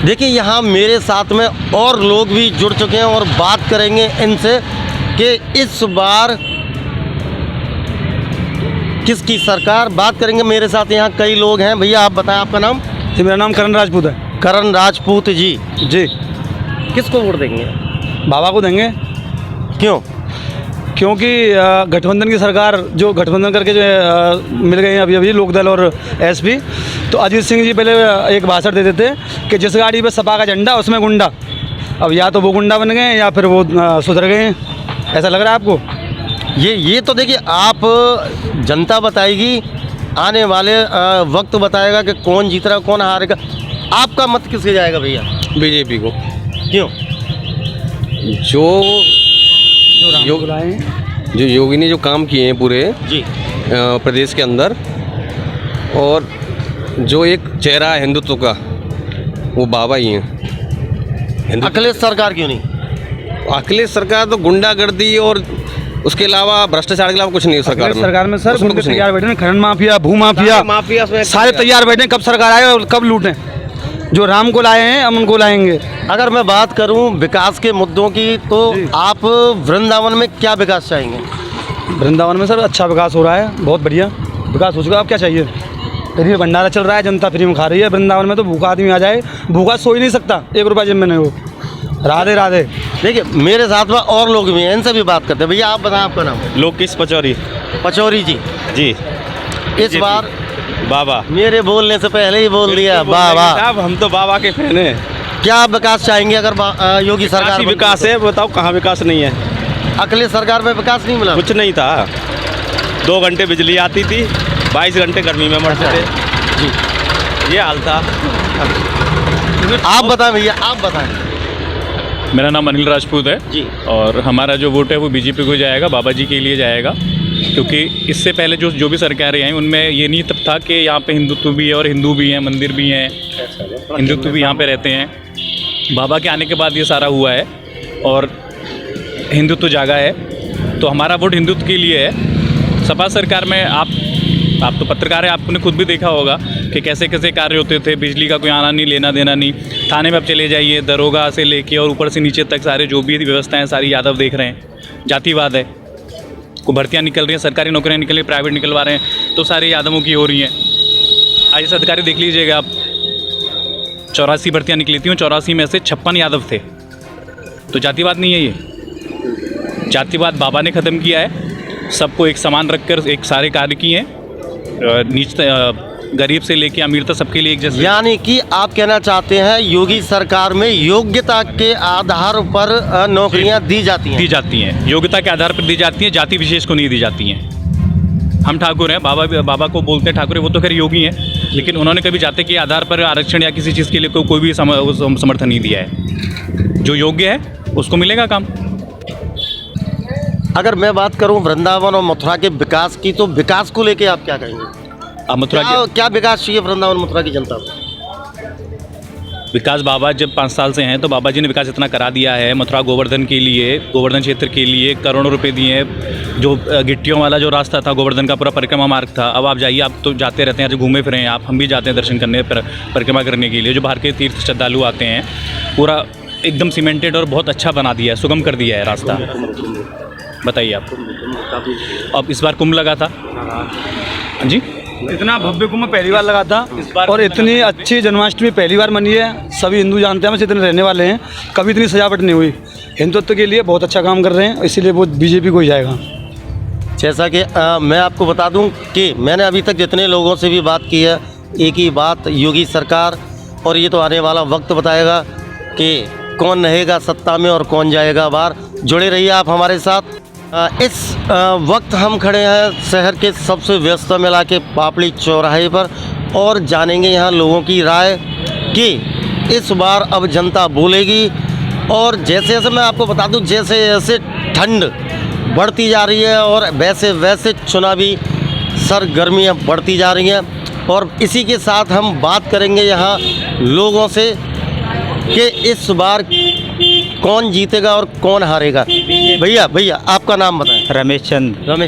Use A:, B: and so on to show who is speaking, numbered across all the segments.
A: देखिए यहाँ मेरे साथ में और लोग भी जुड़ चुके हैं और बात करेंगे इनसे कि इस बार किसकी सरकार। बात करेंगे, मेरे साथ यहाँ कई लोग हैं। भैया आप बताएं, आपका नाम?
B: जी, मेरा नाम करण राजपूत है।
A: करण राजपूत जी,
B: जी।
A: किसको वोट देंगे?
B: बाबा को देंगे।
A: क्यों?
B: क्योंकि गठबंधन की सरकार जो गठबंधन करके जो मिल गए हैं अभी लोकदल और एसपी, तो अजीत सिंह जी पहले एक भाषण देते थे कि जिस गाड़ी पे सपा का झंडा उसमें गुंडा। अब या तो वो गुंडा बन गए या फिर वो सुधर गए हैं, ऐसा लग रहा है आपको?
A: ये तो देखिए, आप जनता बताएगी, आने वाले वक्त बताएगा कि कौन जीत रहा कौन हारेगा। आपका मत किसके जाएगा भैया?
C: बीजेपी को।
A: क्यों?
C: जो योगी ने जो काम किए हैं पूरे
A: जी
C: प्रदेश के अंदर, और जो एक चेहरा है हिंदुत्व का, वो बाबा ही हैं।
A: अखिलेश सरकार क्यों नहीं?
C: अखिलेश सरकार तो गुंडागर्दी और उसके अलावा भ्रष्टाचार के अलावा कुछ नहीं है सरकार में
B: सर
C: उसमें कुछ नहीं।
B: तैयार बैठे हैं, खनन माफिया, भू माफिया सारे तैयार बैठे हैं। कब सरकार आए और कब लूटें? जो राम को लाए हैं हम उनको लाएंगे।
A: अगर मैं बात करूं विकास के मुद्दों की, तो आप वृंदावन में क्या विकास चाहेंगे?
B: वृंदावन में सर अच्छा विकास हो रहा है, बहुत बढ़िया विकास हो चुका। अब क्या चाहिए? फ्री में भंडारा चल रहा है, जनता फ्री में खा रही है। वृंदावन में तो भूखा आदमी आ जाए, भूखा सो ही नहीं सकता, 1 रुपया जेब में नहीं हो। राधे राधे।
A: देखिए मेरे साथ में और लोग भी हैं, इनसे भी बात करते हैं। भैया आप बताएं, आपका नाम?
D: लोकेश पचौरी।
A: पचौरी जी,
D: जी।
A: इस बार
D: बाबा
A: मेरे बोलने से पहले ही बोल दिया बाबा।
D: साहब हम तो बाबा के फैन हैं।
A: क्या विकास चाहेंगे अगर योगी सरकार?
D: विकास है, बताओ कहाँ विकास नहीं है?
A: अखिलेश सरकार में विकास नहीं मिला?
D: कुछ नहीं था। 2 घंटे बिजली आती थी, 22 घंटे गर्मी में मरते थे जी, ये हाल था।
A: आप बताएं भैया, आप बताएं।
E: मेरा नाम अनिल राजपूत है
A: जी।
E: और हमारा जो वोट है वो बीजेपी को जाएगा, बाबा जी के लिए जाएगा। क्योंकि इससे पहले जो भी सरकारें आई उनमें ये नहीं तब था कि यहाँ पे हिंदुत्व भी है और हिंदू भी हैं, मंदिर भी हैं, हिंदुत्व भी यहाँ पे रहते हैं। बाबा के आने के बाद ये सारा हुआ है और हिंदुत्व जागा है, तो हमारा वोट हिंदुत्व के लिए है। सपा सरकार में आप तो पत्रकार हैं, आपने खुद भी देखा होगा कि कैसे कैसे कार्य होते थे। बिजली का कोई आना नहीं, लेना देना नहीं। थाने में आप चले जाइए, दरोगा से लेके और ऊपर से नीचे तक सारे जो भी व्यवस्थाएं सारी यादव देख रहे हैं। जातिवाद है, को भर्तियाँ निकल रही हैं, सरकारी नौकरियाँ निकल रही हैं, प्राइवेट निकलवा रहे हैं, तो सारे यादवों की हो रही हैं। आज अधिकारी देख लीजिएगा आप, 84 भर्तियाँ निकली थी, 84 में से 56 यादव थे। तो जातिवाद नहीं है ये। जातिवाद बाबा ने ख़त्म किया है। सबको एक समान रखकर एक सारे कार्य किए हैं, नीच गरीब से लेके अमीर तक सबके लिए एक जैसे।
A: यानी कि आप कहना चाहते हैं योगी सरकार में योग्यता के आधार पर नौकरियां दी जाती हैं?
E: योग्यता के आधार पर दी जाती हैं, जाति विशेष को नहीं दी जाती हैं। हम ठाकुर हैं, बाबा को बोलते हैं ठाकुर, वो तो खैर योगी हैं, लेकिन उन्होंने कभी जाति के आधार पर आरक्षण या किसी चीज़ के लिए कोई भी समर्थन नहीं दिया है। जो योग्य है उसको मिलेगा काम।
A: अगर मैं बात करूं वृंदावन और मथुरा के विकास की, तो विकास को लेके आप क्या कहेंगे?
E: मथुरा
A: क्या विकास चाहिए वृंदावन मथुरा की जनता को?
E: विकास बाबा जब 5 साल से हैं तो बाबा जी ने विकास इतना करा दिया है। मथुरा गोवर्धन के लिए, गोवर्धन क्षेत्र के लिए करोड़ों रुपए दिए हैं। जो गिट्टियों वाला जो रास्ता था, गोवर्धन का पूरा परिक्रमा मार्ग था, अब आप जाइए, आप तो जाते रहते हैं, आज घूमे फिरे हैं आप, हम भी जाते हैं दर्शन करने, परिक्रमा करने के लिए। जो बाहर के तीर्थ श्रद्धालु आते हैं, पूरा एकदम सीमेंटेड और बहुत अच्छा बना दिया है, सुगम कर दिया है रास्ता। बताइए आप। अब इस बार कुंभ लगा था जी,
B: इतना भव्य कुंभ पहली बार लगा था इस बार, और इतनी अच्छी जन्माष्टमी पहली बार मनी है। सभी हिंदू जानते हैं, हम इतने रहने वाले हैं, कभी इतनी सजावट नहीं हुई। हिंदुत्व के लिए बहुत अच्छा काम कर रहे हैं, इसीलिए वो बीजेपी को ही जाएगा।
A: जैसा कि मैं आपको बता दूं कि मैंने अभी तक जितने लोगों से भी बात की है, एक ही बात, योगी सरकार, और ये तो आने वाला वक्त बताएगा कि कौन रहेगा सत्ता में और कौन जाएगा बाहर। जुड़े रहिए आप हमारे साथ। इस वक्त हम खड़े हैं शहर के सबसे व्यस्त इलाके पापड़ी चौराहे पर, और जानेंगे यहाँ लोगों की राय कि इस बार अब जनता बोलेगी। और जैसे जैसे मैं आपको बता दूं, जैसे जैसे ठंड बढ़ती जा रही है और वैसे वैसे चुनावी सरगर्मियाँ बढ़ती जा रही हैं, और इसी के साथ हम बात करेंगे यहाँ लोगों से कि इस बार कौन जीतेगा और कौन हारेगा। भैया आपका नाम बताएं।
F: रमेश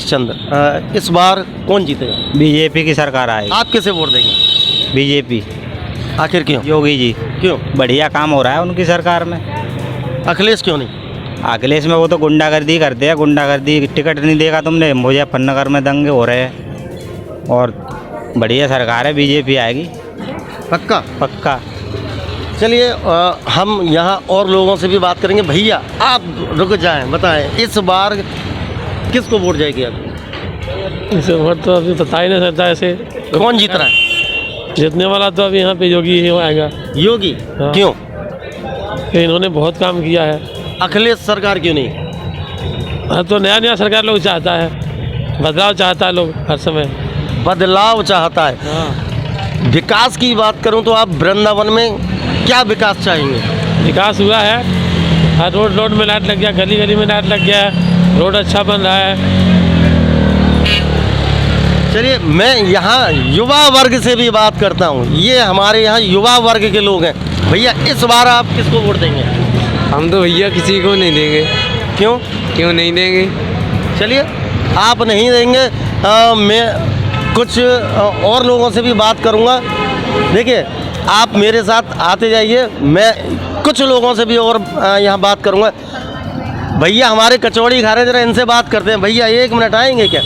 F: चंद्र।
A: इस बार कौन जीतेगा?
F: बीजेपी की सरकार आएगी।
A: आप किसे वोट देंगे?
F: बीजेपी।
A: आखिर क्यों?
F: योगी जी
A: क्यों?
F: बढ़िया काम हो रहा है उनकी सरकार में।
A: अखिलेश क्यों नहीं?
F: अखिलेश में वो तो गुंडागर्दी करते हैं, गुंडागर्दी। टिकट नहीं देगा तुमने, मुजफ्फरनगर में दंगे हो रहे हैं। और बढ़िया सरकार है, बीजेपी आएगी
A: पक्का?
F: पक्का।
A: चलिए हम यहाँ और लोगों से भी बात करेंगे। भैया आप रुक जाएं, बताएं इस बार किसको वोट जाएगी? आप
G: इस वोट तो अभी बता ही नहीं सकता ऐसे।
A: कौन जीत रहा है?
G: जीतने वाला तो अभी यहाँ पे योगी ही आएगा।
A: योगी?
G: हाँ।
A: क्यों?
G: कि इन्होंने बहुत काम किया है।
A: अखिलेश सरकार क्यों नहीं?
G: हाँ, तो नया नया सरकार लोग चाहता है, बदलाव चाहता है लोग हर समय।
A: बदलाव चाहता है।
G: हाँ।
A: विकास की बात करूं तो आप वृंदावन में क्या विकास चाहेंगे?
G: विकास हुआ है, हर रोड में लाइट लग गया, गली गली में लाइट लग गया है, रोड अच्छा बन रहा है।
A: चलिए मैं यहाँ युवा वर्ग से भी बात करता हूँ। ये हमारे यहाँ युवा वर्ग के लोग हैं। भैया इस बार आप किसको वोट देंगे?
C: हम तो भैया किसी को नहीं देंगे।
A: क्यों?
C: क्यों नहीं देंगे?
A: चलिए आप नहीं देंगे, मैं कुछ और लोगों से भी बात करूँगा। देखिए आप मेरे साथ आते जाइए, मैं कुछ लोगों से भी और यहाँ बात करूँगा। भैया हमारे कचौड़ी खा रहे हैं, जरा इनसे बात करते हैं। भैया 1 मिनट आएंगे क्या?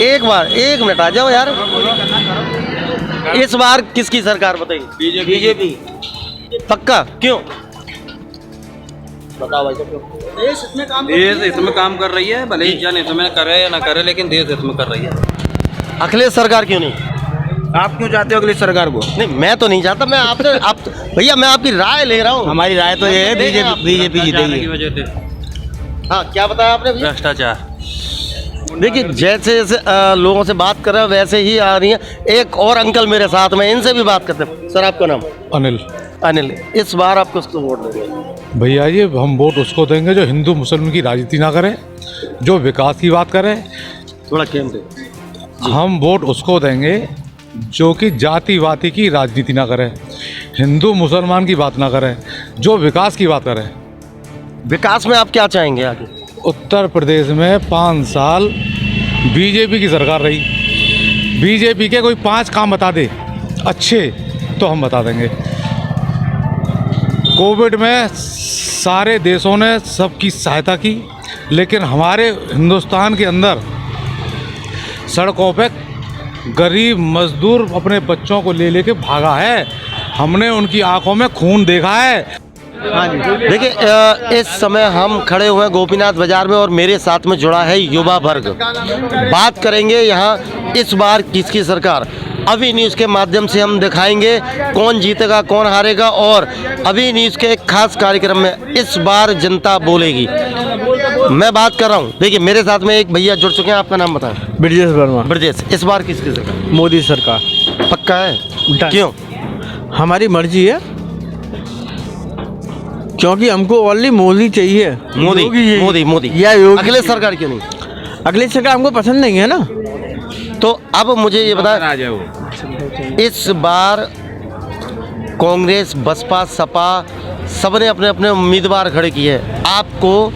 A: एक मिनट आ जाओ यार। इस बार किसकी सरकार बताइए? बीजेपी। पक्का? क्यों? बताओ भाई।
H: देश इसमें काम कर रही है, भले ही जन इसमें करे या ना करे, लेकिन देश इसमें कर रही है।
A: अखिलेश सरकार क्यों नहीं?
H: आप क्यों चाहते हो अखिलेश सरकार को?
A: नहीं मैं तो नहीं चाहता, मैं आपसे भैया मैं आपकी राय ले रहा हूँ।
F: हमारी राय तो ये है बीजेपी जीतेगी।
H: वजह से
A: हाँ क्या बताया आपने भैया?
H: भ्रष्टाचार।
A: देखिए जैसे जैसे लोगों से बात कर रहे हैं वैसे ही आ रही हैं। एक और अंकल मेरे साथ में, इनसे भी बात करते हैं। सर आपका नाम?
I: अनिल।
A: अनिल, इस बार आप किसको वोट देंगे?
I: भैया ये हम वोट उसको देंगे जो हिंदू मुसलमान की राजनीति ना करे, जो विकास की बात करे।
A: थोड़ा केंद्र।
I: हम वोट उसको देंगे जो कि जातिवादी की राजनीति ना करे, हिंदू मुसलमान की बात ना करे, जो विकास की बात करे।
A: विकास में आप क्या चाहेंगे आगे?
I: उत्तर प्रदेश में 5 साल बीजेपी की सरकार रही, बीजेपी के कोई 5 काम बता दे अच्छे तो हम बता देंगे। कोविड में सारे देशों ने सबकी सहायता की, लेकिन हमारे हिंदुस्तान के अंदर सड़कों पे गरीब मजदूर अपने बच्चों को ले लेके भागा है। हमने उनकी आंखों में खून देखा है।
A: हाँ जी देखिए इस समय हम खड़े हुए हैं गोपीनाथ बाजार में और मेरे साथ में जुड़ा है युवा वर्ग। बात करेंगे यहाँ इस बार किसकी सरकार। अभी न्यूज़ के माध्यम से हम दिखाएंगे कौन जीतेगा कौन हारेगा, और अभी न्यूज़ के एक खास कार्यक्रम में इस बार जनता बोलेगी। मैं बात कर रहा हूँ, देखिए मेरे साथ में एक भैया जुड़ चुके हैं। आपका नाम बताएं?
B: ब्रजेश वर्मा।
A: ब्रजेश, इस बार किसकी सरकार?
B: मोदी सरकार।
A: पक्का है? क्यों?
B: हमारी मर्जी है, क्योंकि हमको ओनली मोदी चाहिए।
A: मोदी
B: या योगी।
A: अखिलेश सरकार क्यों नहीं?
B: अखिलेश सरकार हमको पसंद नहीं है ना।
A: तो अब मुझे ये बताएं, इस बार कांग्रेस बसपा सपा सबने अपने अपने उम्मीदवार खड़े किए हैं। आपको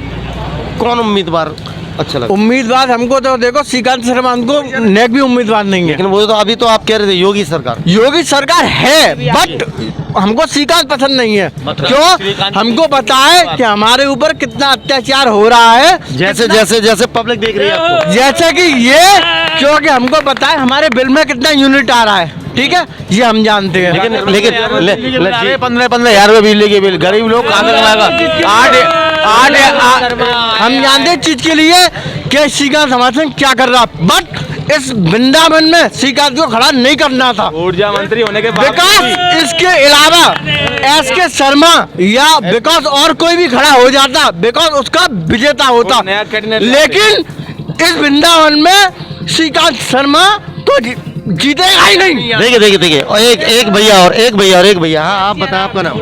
A: कौन उम्मीदवार अच्छा लगा?
B: उम्मीदवार हमको तो देखो श्रीकांत शर्मा, हमको नेक भी उम्मीदवार नहीं है।
A: लेकिन वो तो अभी तो आप कह रहे थे योगी सरकार।
B: योगी सरकार है, बट हमको श्रीकांत पसंद नहीं है। क्यों? हमको पता है कि हमारे ऊपर कितना अत्याचार हो रहा है।
A: जैसे पब्लिक देख रही है आपको।
B: जैसे कि ये, क्योंकि हमको पता है हमारे बिल में कितना यूनिट आ रहा है। ठीक है, ये हम जानते हैं।
A: लेकिन
B: 15,000 रुपये बिजली के बिल गरीब लोग कहाँ से लगाएगा? हम जानते हैं चीज के लिए कि श्रीकांत हमारे संग क्या कर रहा, बट इस वृंदावन में श्रीकांत को खड़ा नहीं करना था।
D: ऊर्जा मंत्री होने के
B: विकास इसके अलावा एस.के. शर्मा या विकास और कोई भी खड़ा हो जाता, विकास उसका विजेता होता। लेकिन इस वृंदावन में श्रीकांत शर्मा तो जीतेगा ही नहीं।
A: देखिए और एक भैया हाँ आप बताएं आपका नाम?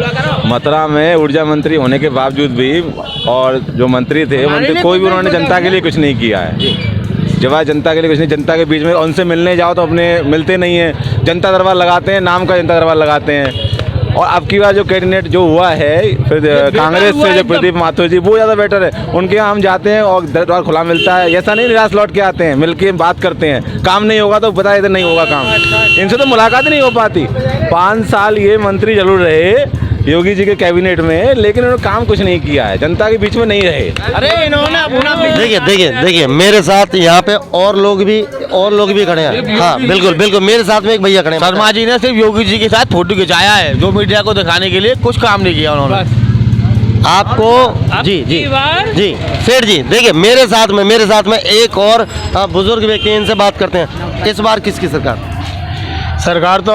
D: मथुरा में ऊर्जा मंत्री होने के बावजूद भी और जो मंत्री थे कोई भी उन्होंने जनता के लिए कुछ नहीं किया है। जब जनता के लिए कुछ नहीं, जनता के बीच में उनसे मिलने जाओ तो अपने मिलते नहीं हैं। जनता दरबार लगाते हैं, नाम का जनता दरबार लगाते हैं। और अब की बार जो कैंडिडेट जो हुआ है फिर कांग्रेस से जो प्रदीप माथुर जी, वो ज़्यादा बेटर है। उनके यहाँ हम जाते हैं और दरबार खुला मिलता है, ऐसा नहीं निराश लौट के आते हैं, मिल के बात करते हैं। काम नहीं होगा तो बताया इधर नहीं होगा काम, इनसे तो मुलाकात ही नहीं हो पाती। 5 साल ये मंत्री जरूर रहे योगी जी के कैबिनेट में, लेकिन उन्होंने काम कुछ नहीं किया है, जनता के बीच में नहीं रहे।
A: अरे इन्होंने देखिए मेरे साथ यहाँ पे और लोग भी खड़े हैं। हाँ बिल्कुल बिल्कुल, मेरे साथ में एक भैया खड़े हैं।
J: शर्मा जी ने सिर्फ योगी जी के साथ फोटो खिंचाया है, जो मीडिया को दिखाने के लिए कुछ काम नहीं किया उन्होंने।
A: आपको जी सेठ जी, देखिए मेरे साथ में एक और बुजुर्ग व्यक्ति हैं, इनसे बात करते हैं। इस बार किसकी सरकार
K: तो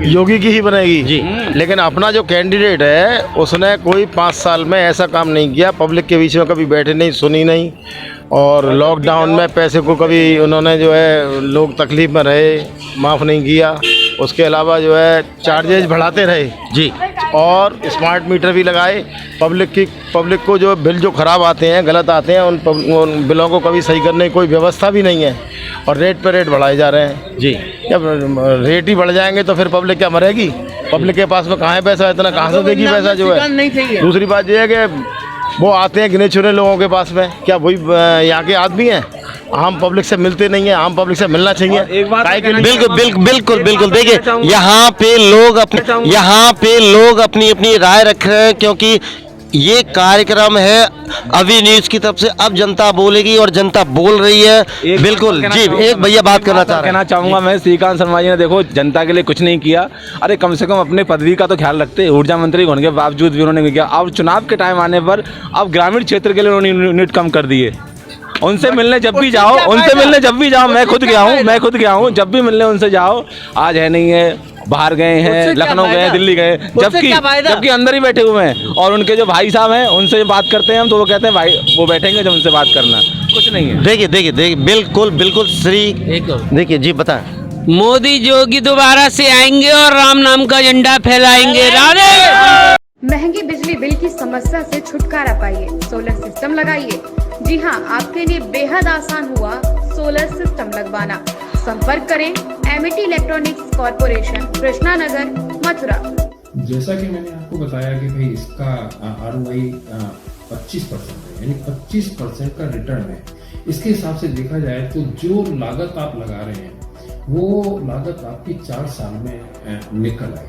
K: योगी की ही बनेगी जी, लेकिन अपना जो कैंडिडेट है उसने कोई 5 साल में ऐसा काम नहीं किया, पब्लिक के बीच में कभी बैठे नहीं, सुनी नहीं, और लॉकडाउन में पैसे को कभी उन्होंने जो है लोग तकलीफ में रहे माफ़ नहीं किया। उसके अलावा जो है चार्जेज बढ़ाते रहे जी, और स्मार्ट मीटर भी लगाए। पब्लिक को जो बिल जो ख़राब आते हैं, गलत आते हैं, उन बिलों को कभी सही करने की कोई व्यवस्था भी नहीं है, और रेट पे रेट बढ़ाए जा रहे हैं जी। जब रेट ही बढ़ जाएंगे तो फिर पब्लिक क्या मरेगी? पब्लिक के पास में कहाँ है पैसा, इतना कहाँ से देगी पैसा जो है। दूसरी बात यह है कि वो आते हैं गिने चुने लोगों के पास में, क्या वही यहाँ के आदमी हैं? आम पब्लिक से मिलते नहीं है, आम पब्लिक से मिलना चाहिए।
D: एक बात
A: बिल्कुल देखिए यहाँ पे लोग अपनी राय रख रहे हैं, क्योंकि ये कार्यक्रम है अभी न्यूज़ की तरफ से। अब जनता बोलेगी और जनता बोल रही है। बिल्कुल जी, एक भैया बात कहना
D: चाहूँगा मैं। श्रीकांत शर्मा जी ने देखो जनता के लिए कुछ नहीं किया, अरे कम से कम अपने पदवी का तो ख्याल रखते। ऊर्जा मंत्री होने के बावजूद भी उन्होंने नहीं किया। अब चुनाव के टाइम आने पर अब ग्रामीण क्षेत्र के लिए उन्होंने यूनिट कम कर दिए। उनसे मिलने जब भी जाओ, मैं खुद गया हूँ, जब भी मिलने उनसे जाओ, आज है नहीं है, बाहर गए हैं, लखनऊ गए, दिल्ली गए, जबकि अंदर ही बैठे हुए हैं। और उनके जो भाई साहब हैं उनसे बात करते हैं हम, तो वो कहते हैं भाई वो बैठेंगे जब उनसे बात करना, कुछ नहीं है।
A: देखिए बिल्कुल श्री देखिए जी बताएं।
G: मोदी योगी दोबारा से आएंगे और राम नाम का झंडा फैलाएंगे। राधे।
L: महंगी बिजली बिल की समस्या से छुटकारा पाइए, सोलर सिस्टम लगाइए। जी हाँ, आपके लिए बेहद आसान हुआ सोलर सिस्टम लगवाना। संपर्क करें Amity electronics corporation, Krishna Nagar, Mathura.
M: जैसा कि मैंने आपको बताया कि भाई इसका ROI 25% है, यानी 25% का रिटर्न है। इसके हिसाब से देखा जाए तो जो लागत आप लगा रहे हैं वो लागत आपकी 4 साल में निकल आएगी।